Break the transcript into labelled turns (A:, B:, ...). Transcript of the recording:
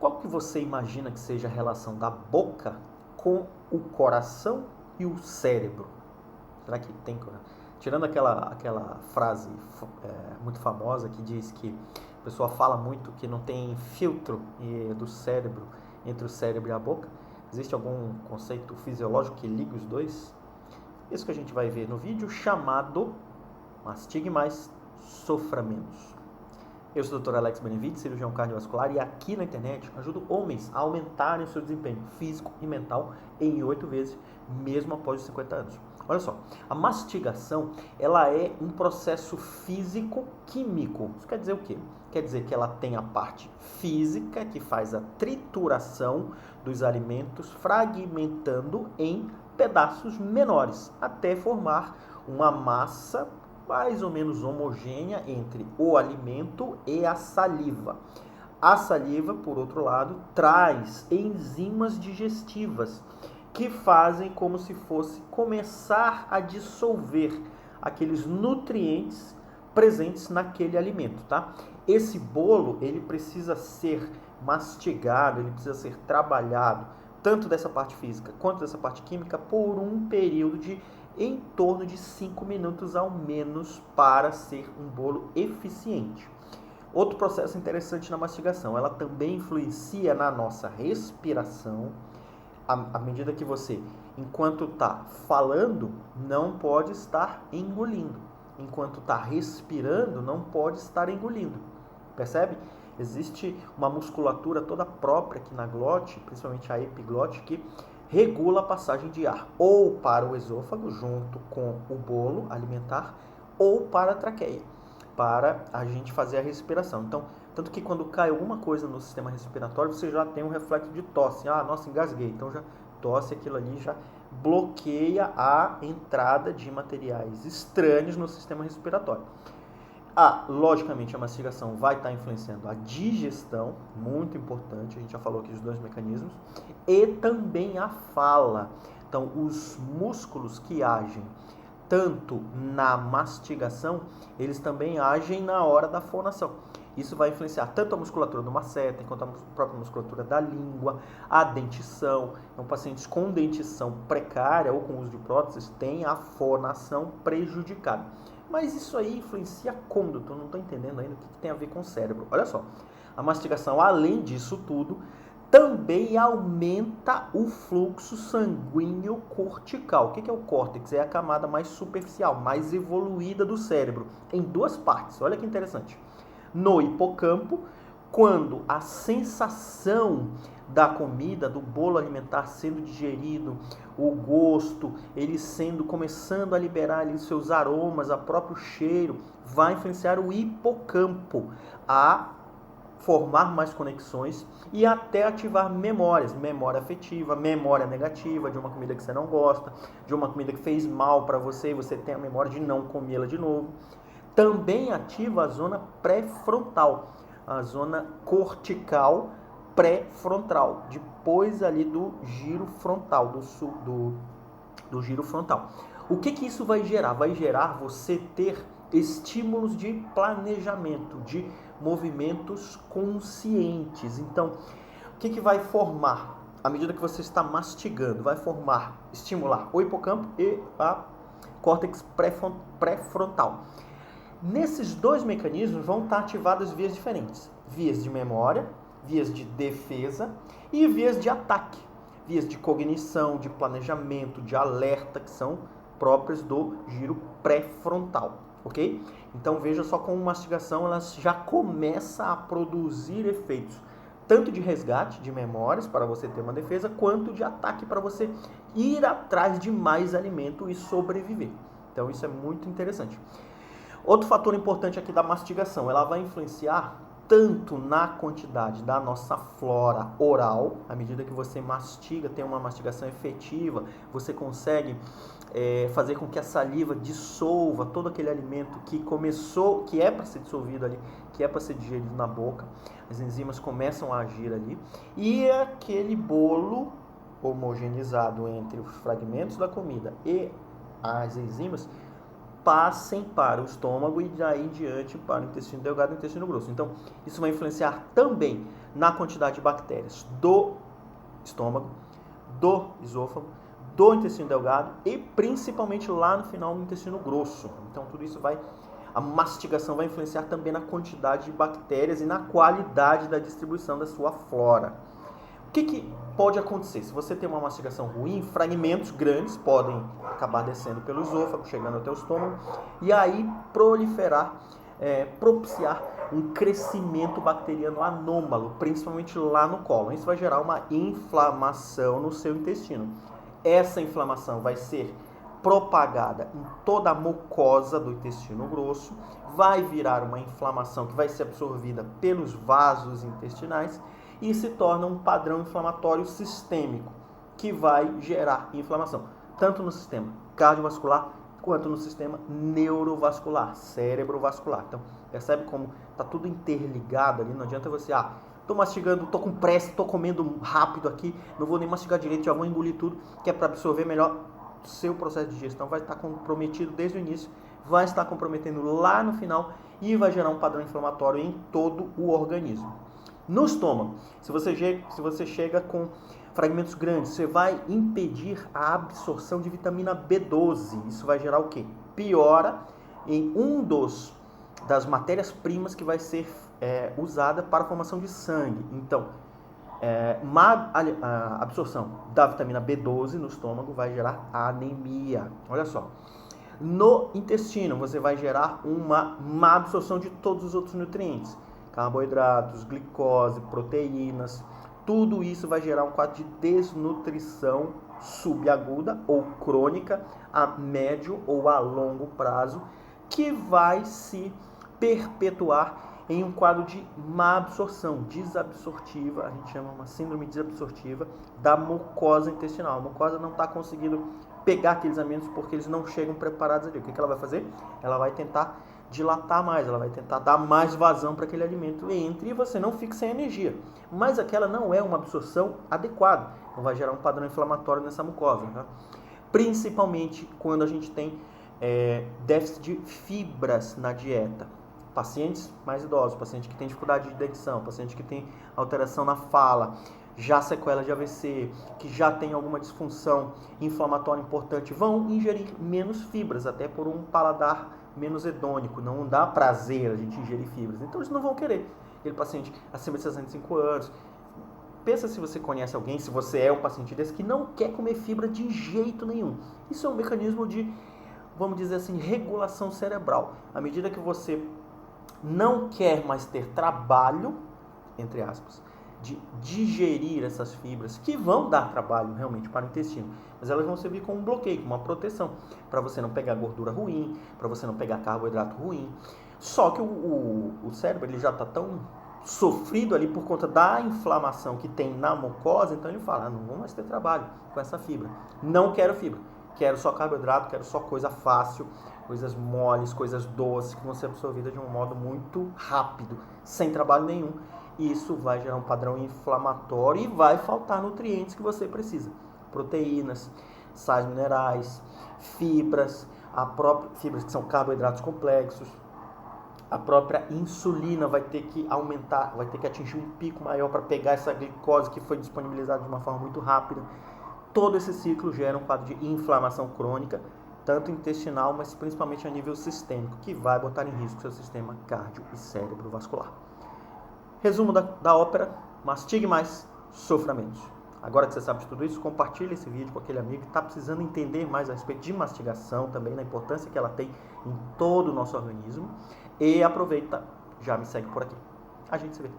A: qual que você imagina que seja a relação da boca com o coração e o cérebro? Será que tem... Tirando aquela frase muito famosa que diz que a pessoa fala muito que não tem filtro do cérebro entre o cérebro e a boca, existe algum conceito fisiológico que liga os dois? Isso que a gente vai ver no vídeo chamado Mastigue Mais, Sofra Menos. Eu sou o Dr. Alex Benevides, cirurgião cardiovascular, e aqui na internet ajudo homens a aumentarem o seu desempenho físico e mental em 8 vezes, mesmo após os 50 anos. Olha só, a mastigação, ela é um processo físico-químico. Isso quer dizer o quê? Quer dizer que ela tem a parte física, que faz a trituração dos alimentos, fragmentando em pedaços menores, até formar uma massa mais ou menos homogênea entre o alimento e a saliva. A saliva, por outro lado, traz enzimas digestivas que fazem como se fosse começar a dissolver aqueles nutrientes presentes naquele alimento, tá? Esse bolo, ele precisa ser mastigado, ele precisa ser trabalhado, tanto dessa parte física quanto dessa parte química, por um período de em torno de 5 minutos ao menos para ser um bolo eficiente. Outro processo interessante na mastigação, ela também influencia na nossa respiração. À medida que você, enquanto está falando, não pode estar engolindo. Enquanto está respirando, não pode estar engolindo. Percebe? Existe uma musculatura toda própria aqui na glote, principalmente a epiglote, que regula a passagem de ar ou para o esôfago, junto com o bolo alimentar, ou para a traqueia, para a gente fazer a respiração. Então, tanto que quando cai alguma coisa no sistema respiratório, você já tem um reflexo de tosse. Ah, nossa, engasguei. Então, já tosse, aquilo ali já bloqueia a entrada de materiais estranhos no sistema respiratório. Logicamente, a mastigação vai estar influenciando a digestão, muito importante, a gente já falou aqui dos 2 mecanismos, e também a fala. Então, os músculos que agem tanto na mastigação, eles também agem na hora da fonação. Isso vai influenciar tanto a musculatura do masseter, quanto a própria musculatura da língua, a dentição. Então, pacientes com dentição precária ou com uso de próteses têm a fonação prejudicada. Mas isso aí influencia como, doutor? Não estou entendendo ainda o que tem a ver com o cérebro. Olha só, a mastigação, além disso tudo, também aumenta o fluxo sanguíneo cortical. O que é o córtex? É a camada mais superficial, mais evoluída do cérebro, em 2 partes. Olha que interessante. No hipocampo, quando a sensação da comida, do bolo alimentar sendo digerido, o gosto, ele começando a liberar ali seus aromas, o próprio cheiro, vai influenciar o hipocampo a formar mais conexões e até ativar memórias, memória afetiva, memória negativa de uma comida que você não gosta, de uma comida que fez mal para você e você tem a memória de não comê-la de novo. Também ativa a zona pré-frontal, a zona cortical pré-frontal, depois ali do giro frontal, do giro frontal. O que isso vai gerar? Vai gerar você ter estímulos de planejamento, de movimentos conscientes. Então, o que vai formar? À medida que você está mastigando, vai estimular o hipocampo e a córtex pré-frontal. Nesses 2 mecanismos vão estar ativadas vias diferentes. Vias de memória, vias de defesa e vias de ataque. Vias de cognição, de planejamento, de alerta, que são próprias do giro pré-frontal, ok? Então veja só como mastigação ela já começa a produzir efeitos, tanto de resgate de memórias para você ter uma defesa, quanto de ataque para você ir atrás de mais alimento e sobreviver. Então isso é muito interessante. Outro fator importante aqui da mastigação, ela vai influenciar tanto na quantidade da nossa flora oral, à medida que você mastiga, tem uma mastigação efetiva, você consegue fazer com que a saliva dissolva todo aquele alimento que é para ser dissolvido ali, que é para ser digerido na boca, as enzimas começam a agir ali, e aquele bolo homogeneizado entre os fragmentos da comida e as enzimas passem para o estômago e daí em diante para o intestino delgado e o intestino grosso. Então, isso vai influenciar também na quantidade de bactérias do estômago, do esôfago, do intestino delgado e principalmente lá no final no intestino grosso. Então, tudo isso a mastigação vai influenciar também na quantidade de bactérias e na qualidade da distribuição da sua flora. O que pode acontecer? Se você tem uma mastigação ruim, fragmentos grandes podem acabar descendo pelo esôfago, chegando até o estômago, e aí proliferar, propiciar um crescimento bacteriano anômalo, principalmente lá no cólon. Isso vai gerar uma inflamação no seu intestino. Essa inflamação vai ser propagada em toda a mucosa do intestino grosso, vai virar uma inflamação que vai ser absorvida pelos vasos intestinais e se torna um padrão inflamatório sistêmico que vai gerar inflamação, tanto no sistema cardiovascular quanto no sistema neurovascular, cerebrovascular. Então, percebe como está tudo interligado ali, não adianta você, tô mastigando, tô com pressa, tô comendo rápido aqui, não vou nem mastigar direito, já vou engolir tudo, que é para absorver melhor. Seu processo de digestão vai estar comprometido desde o início, vai estar comprometendo lá no final e vai gerar um padrão inflamatório em todo o organismo. No estômago, se você chega com fragmentos grandes, você vai impedir a absorção de vitamina B12. Isso vai gerar o quê? Piora em das matérias-primas que vai ser usada para a formação de sangue. Então, a absorção da vitamina B12 no estômago vai gerar anemia. Olha só. No intestino, você vai gerar uma má absorção de todos os outros nutrientes. Carboidratos, glicose, proteínas. Tudo isso vai gerar um quadro de desnutrição subaguda ou crônica a médio ou a longo prazo, que vai se perpetuar em um quadro de má absorção, desabsortiva, a gente chama uma síndrome desabsortiva da mucosa intestinal. A mucosa não está conseguindo pegar aqueles alimentos porque eles não chegam preparados ali. O que ela vai fazer? Ela vai tentar dilatar mais, ela vai tentar dar mais vazão para aquele alimento entre e você não fica sem energia. Mas aquela não é uma absorção adequada, então vai gerar um padrão inflamatório nessa mucosa. Tá? Principalmente quando a gente tem déficit de fibras na dieta. Pacientes mais idosos, paciente que tem dificuldade de dentição, paciente que tem alteração na fala, já sequela de AVC, que já tem alguma disfunção inflamatória importante, vão ingerir menos fibras, até por um paladar menos hedônico. Não dá prazer a gente ingerir fibras. Então eles não vão querer. Aquele paciente acima de 65 anos. Pensa se você conhece alguém, se você é um paciente desse, que não quer comer fibra de jeito nenhum. Isso é um mecanismo de, vamos dizer assim, regulação cerebral. À medida que você não quer mais ter trabalho, entre aspas, de digerir essas fibras, que vão dar trabalho realmente para o intestino, mas elas vão servir como um bloqueio, como uma proteção, para você não pegar gordura ruim, para você não pegar carboidrato ruim. Só que o cérebro ele já está tão sofrido ali por conta da inflamação que tem na mucosa, então ele fala, não vou mais ter trabalho com essa fibra, não quero fibra, quero só carboidrato, quero só coisa fácil, coisas moles, coisas doces, que vão ser absorvidas de um modo muito rápido, sem trabalho nenhum. Isso vai gerar um padrão inflamatório e vai faltar nutrientes que você precisa. Proteínas, sais minerais, fibras, fibras que são carboidratos complexos. A própria insulina vai ter que aumentar, vai ter que atingir um pico maior para pegar essa glicose que foi disponibilizada de uma forma muito rápida. Todo esse ciclo gera um quadro de inflamação crônica, tanto intestinal, mas principalmente a nível sistêmico, que vai botar em risco seu sistema cardio e cerebrovascular. Resumo da ópera: mastigue mais, sofra menos. Agora que você sabe de tudo isso, compartilhe esse vídeo com aquele amigo que está precisando entender mais a respeito de mastigação, também na importância que ela tem em todo o nosso organismo. E aproveita, já me segue por aqui. A gente se vê.